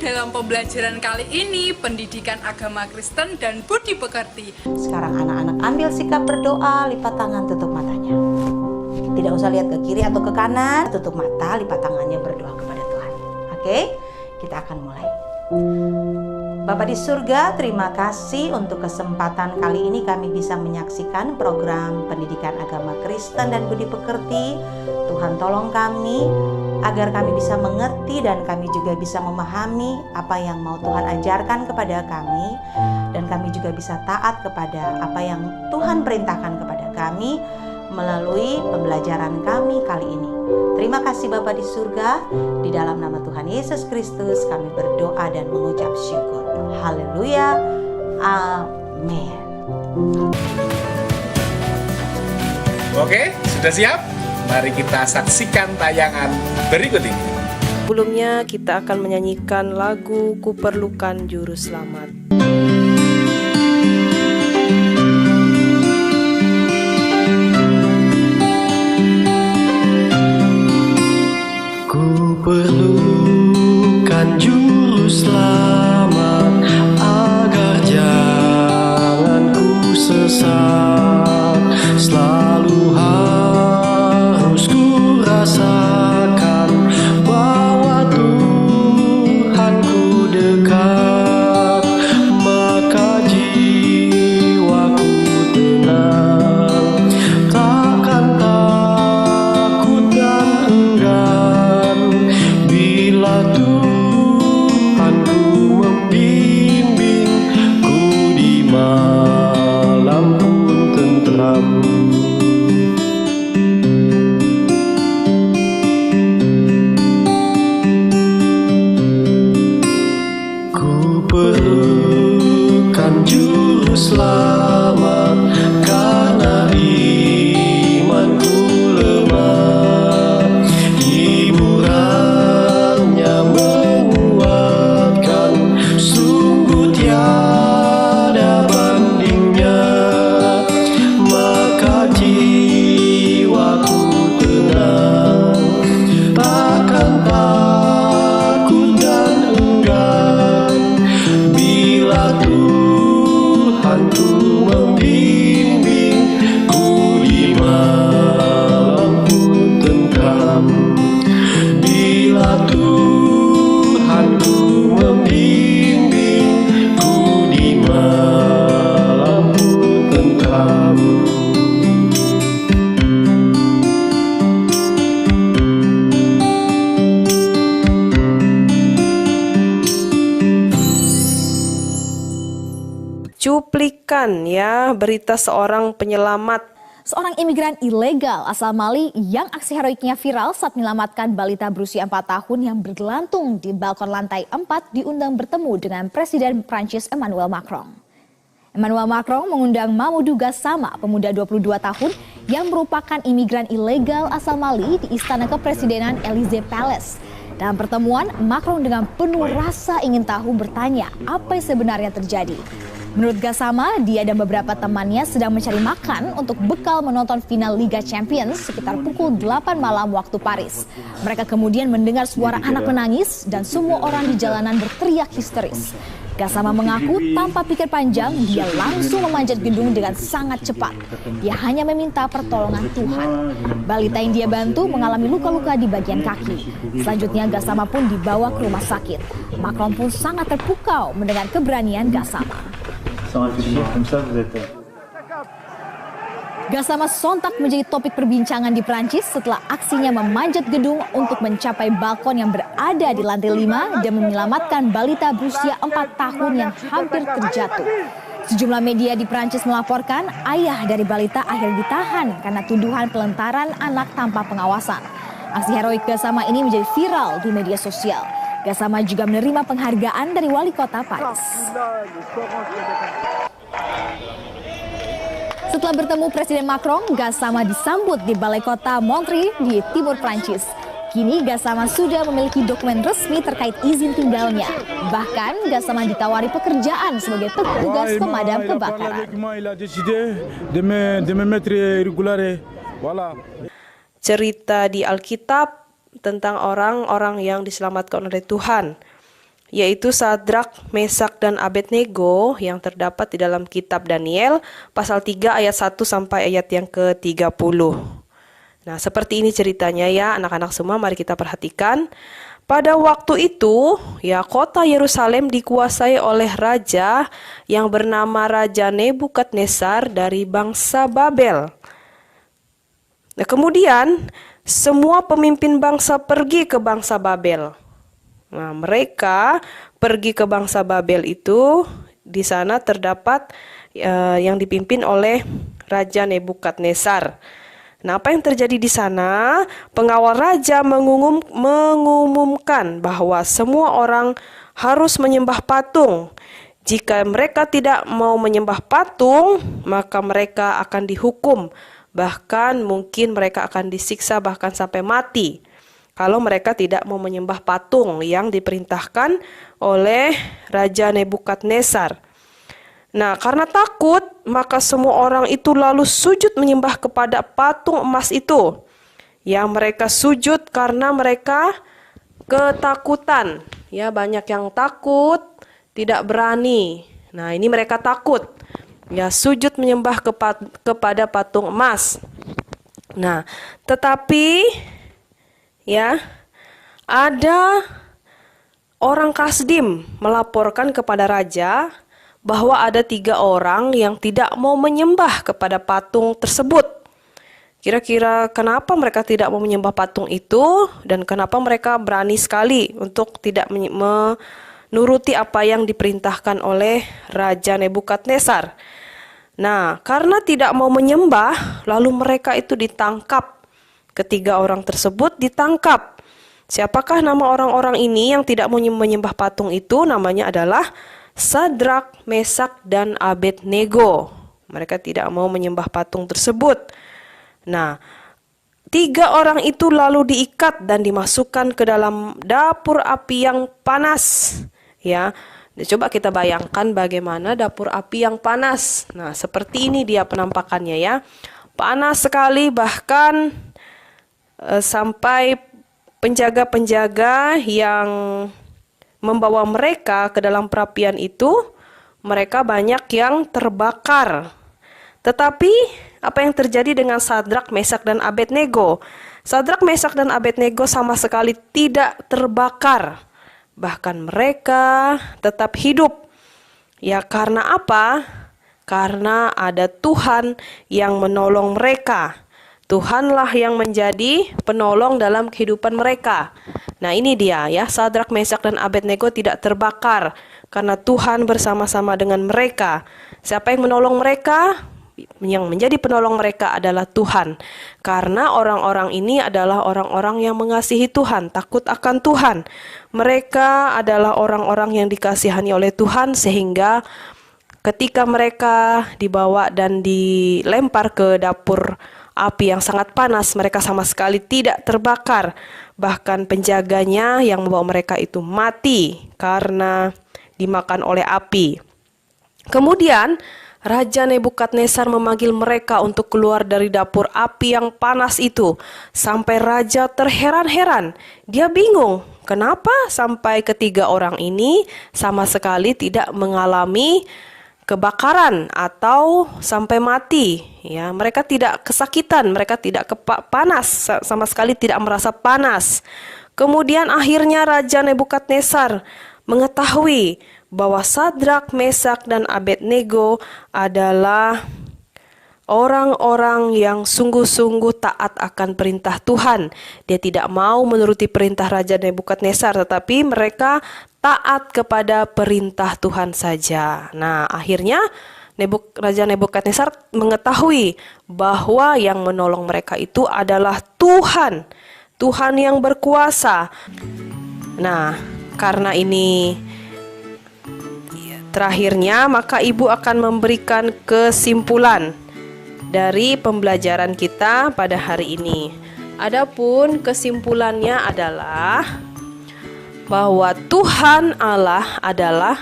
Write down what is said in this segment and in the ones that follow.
dalam pembelajaran kali ini pendidikan agama Kristen dan budi pekerti. Sekarang anak-anak ambil sikap berdoa, lipat tangan, tutup matanya. Tidak usah lihat ke kiri atau ke kanan, tutup mata, lipat tangannya, berdoa kepada Tuhan. Oke, kita akan mulai. Bapa di surga, terima kasih untuk kesempatan kali ini kami bisa menyaksikan program pendidikan agama Kristen dan budi pekerti. Tuhan tolong kami agar kami bisa mengerti dan kami juga bisa memahami apa yang mau Tuhan ajarkan kepada kami, dan kami juga bisa taat kepada apa yang Tuhan perintahkan kepada kami melalui pembelajaran kami kali ini. Terima kasih Bapa di surga, di dalam nama Tuhan Yesus Kristus kami berdoa dan mengucap syukur. Haleluya, amin. Oke, sudah siap? Mari kita saksikan tayangan berikut ini. Sebelumnya kita akan menyanyikan lagu Kuperlukan Juru Selamat. Kuperlukan juru selamat agar jangan ku sesat. Selalu harus ku rasakan bahwa Tuhan ku dekat, maka jiwaku tenang, takkan takut dan enggan bila Tuhan ku membimbing ku di malam pun tentram. Ku perlukan juru selamat karena imanku lemah. Hiburannya menguatkan, sungguh tiada bandingnya, maka jiwaku tenang, takkan takut dan enggan bila Tuhan ku membimbing ku di malam pun tentram. Bila Tuhan ku membimbing ku di malam pun tentram. Cuplikan ya berita seorang penyelamat. Seorang imigran ilegal asal Mali yang aksi heroiknya viral saat menyelamatkan balita berusia 4 tahun yang bergelantung di balkon lantai 4 diundang bertemu dengan Presiden Prancis Emmanuel Macron. Emmanuel Macron mengundang Mamadou Gassama, pemuda 22 tahun yang merupakan imigran ilegal asal Mali di Istana Kepresidenan Élysée Palace. Dalam pertemuan, Macron dengan penuh rasa ingin tahu bertanya apa yang sebenarnya terjadi. Menurut Gassama, dia dan beberapa temannya sedang mencari makan untuk bekal menonton final Liga Champions sekitar pukul 8 malam waktu Paris. Mereka kemudian mendengar suara anak menangis dan semua orang di jalanan berteriak histeris. Gassama mengaku tanpa pikir panjang, dia langsung memanjat gedung dengan sangat cepat. Dia hanya meminta pertolongan Tuhan. Balita yang dia bantu mengalami luka-luka di bagian kaki. Selanjutnya Gassama pun dibawa ke rumah sakit. Macron pun sangat terpukau mendengar keberanian Gassama. Gassama sontak menjadi topik perbincangan di Prancis setelah aksinya memanjat gedung untuk mencapai balkon yang berada di lantai 5 dan menyelamatkan balita berusia 4 tahun yang hampir terjatuh. Sejumlah media di Prancis melaporkan ayah dari balita akhirnya ditahan karena tuduhan pelantaran anak tanpa pengawasan. Aksi heroik Gassama ini menjadi viral di media sosial. Gassama juga menerima penghargaan dari wali kota Paris. Setelah bertemu Presiden Macron, Gassama disambut di Balai Kota Montreuil di timur Prancis. Kini Gassama sudah memiliki dokumen resmi terkait izin tinggalnya. Bahkan Gassama ditawari pekerjaan sebagai petugas pemadam kebakaran. Cerita di Alkitab tentang orang-orang yang diselamatkan oleh Tuhan. yaitu Sadrak, Mesak, dan Abednego yang terdapat di dalam kitab Daniel pasal 3 ayat 1 sampai ayat yang ke-30. Nah, seperti ini ceritanya ya anak-anak semua, mari kita perhatikan. Pada waktu itu, ya kota Yerusalem dikuasai oleh raja yang bernama Raja Nebukadnezar dari bangsa Babel. Nah, kemudian semua pemimpin bangsa pergi ke bangsa Babel. Nah, mereka pergi ke bangsa Babel itu, di sana terdapat yang dipimpin oleh Raja Nebukadnezar. Nah, apa yang terjadi di sana? Pengawal raja mengumumkan bahwa semua orang harus menyembah patung. Jika mereka tidak mau menyembah patung, maka mereka akan dihukum. Bahkan mungkin mereka akan disiksa bahkan sampai mati kalau mereka tidak mau menyembah patung yang diperintahkan oleh Raja Nebukadnezar. Nah, karena takut, maka semua orang itu lalu sujud menyembah kepada patung emas itu. Ya, mereka sujud karena mereka ketakutan. Ya, banyak yang takut, tidak berani. Nah, ini mereka takut. Ya, sujud menyembah kepada patung emas. Nah, tetapi ya, ada orang Kasdim melaporkan kepada raja bahwa ada 3 orang yang tidak mau menyembah kepada patung tersebut. Kira-kira kenapa mereka tidak mau menyembah patung itu dan kenapa mereka berani sekali untuk tidak menuruti apa yang diperintahkan oleh Raja Nebukadnezar. Nah, karena tidak mau menyembah, lalu mereka itu ditangkap. Ketiga orang tersebut ditangkap. Siapakah nama orang-orang ini yang tidak mau menyembah patung itu? Namanya adalah Sadrak, Mesak, dan Abednego. Mereka tidak mau menyembah patung tersebut. Nah, 3 orang itu lalu diikat dan dimasukkan ke dalam dapur api yang panas. Ya, coba kita bayangkan bagaimana dapur api yang panas. Nah, seperti ini dia penampakannya ya. Panas sekali, bahkan sampai penjaga-penjaga yang membawa mereka ke dalam perapian itu, mereka banyak yang terbakar. Tetapi apa yang terjadi dengan Sadrak, Mesak, dan Abednego? Sadrak, Mesak, dan Abednego sama sekali tidak terbakar. Bahkan mereka tetap hidup. Ya, karena apa? Karena ada Tuhan yang menolong mereka. Tuhanlah yang menjadi penolong dalam kehidupan mereka. Nah, ini dia ya, Sadrak, Mesak, dan Abednego tidak terbakar karena Tuhan bersama-sama dengan mereka. Siapa yang menolong mereka? Yang menjadi penolong mereka adalah Tuhan. Karena orang-orang ini adalah orang-orang yang mengasihi Tuhan, takut akan Tuhan. Mereka adalah orang-orang yang dikasihani oleh Tuhan, sehingga ketika mereka dibawa dan dilempar ke dapur api yang sangat panas, mereka sama sekali tidak terbakar. Bahkan penjaganya yang membawa mereka itu mati karena dimakan oleh api. Kemudian Raja Nebukadnezar memanggil mereka untuk keluar dari dapur api yang panas itu. Sampai raja terheran-heran. Dia bingung, kenapa sampai 3 orang ini sama sekali tidak mengalami kebakaran atau sampai mati. Ya, mereka tidak kesakitan, mereka tidak panas, sama sekali tidak merasa panas. Kemudian akhirnya Raja Nebukadnezar mengetahui bahwa Sadrak, Mesak, dan Abednego adalah orang-orang yang sungguh-sungguh taat akan perintah Tuhan. Dia tidak mau menuruti perintah Raja Nebukadnezar, tetapi mereka taat kepada perintah Tuhan saja. Nah, akhirnya Raja Nebukadnezar mengetahui bahwa yang menolong mereka itu adalah Tuhan. Tuhan yang berkuasa. Nah, karena ini terakhirnya, maka ibu akan memberikan kesimpulan dari pembelajaran kita pada hari ini. Adapun kesimpulannya adalah bahwa Tuhan Allah adalah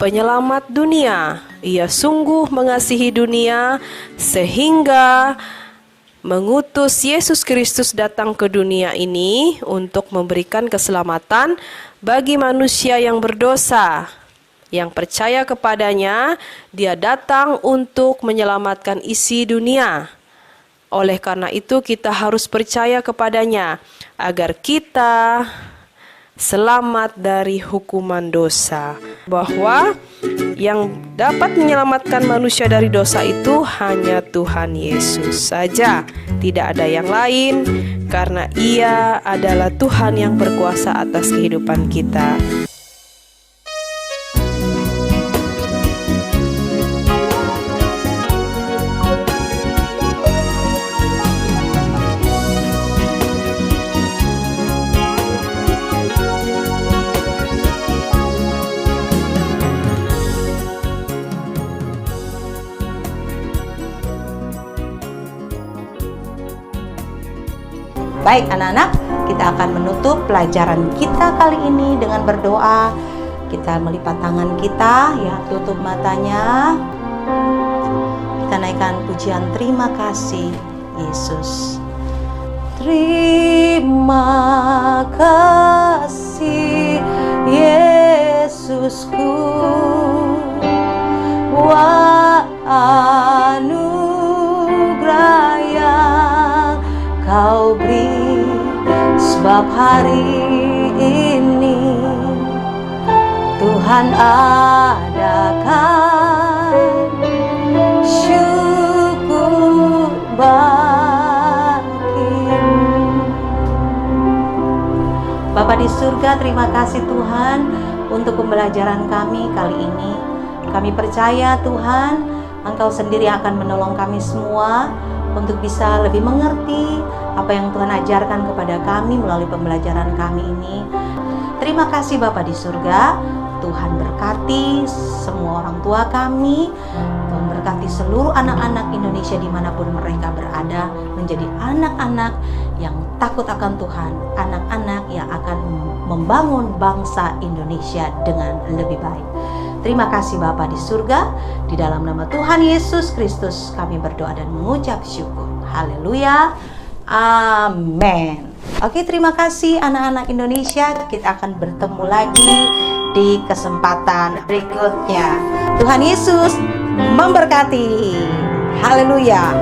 penyelamat dunia. Ia sungguh mengasihi dunia sehingga mengutus Yesus Kristus datang ke dunia ini untuk memberikan keselamatan bagi manusia yang berdosa. Yang percaya kepadanya, Dia datang untuk menyelamatkan isi dunia. Oleh karena itu kita harus percaya kepadanya agar kita selamat dari hukuman dosa. Bahwa yang dapat menyelamatkan manusia dari dosa itu hanya Tuhan Yesus saja. Tidak ada yang lain, karena Ia adalah Tuhan yang berkuasa atas kehidupan kita. Baik anak-anak, kita akan menutup pelajaran kita kali ini dengan berdoa. Kita melipat tangan kita, ya, tutup matanya. Kita naikkan pujian terima kasih Yesus. Terima kasih Yesusku, wah anugerah yang Kau beri, sebab hari ini Tuhan adakan syukur bagimu. Bapa di surga, terima kasih Tuhan untuk pembelajaran kami kali ini. Kami percaya Tuhan, Engkau sendiri akan menolong kami semua untuk bisa lebih mengerti apa yang Tuhan ajarkan kepada kami melalui pembelajaran kami ini. Terima kasih Bapa di surga. Tuhan berkati semua orang tua kami. Tuhan berkati seluruh anak-anak Indonesia dimanapun mereka berada, menjadi anak-anak yang takut akan Tuhan, anak-anak yang akan membangun bangsa Indonesia dengan lebih baik. Terima kasih Bapa di surga. Di dalam nama Tuhan Yesus Kristus kami berdoa dan mengucap syukur. Haleluya. Amin. Oke, terima kasih anak-anak Indonesia. Kita akan bertemu lagi di kesempatan berikutnya. Tuhan Yesus memberkati. Haleluya.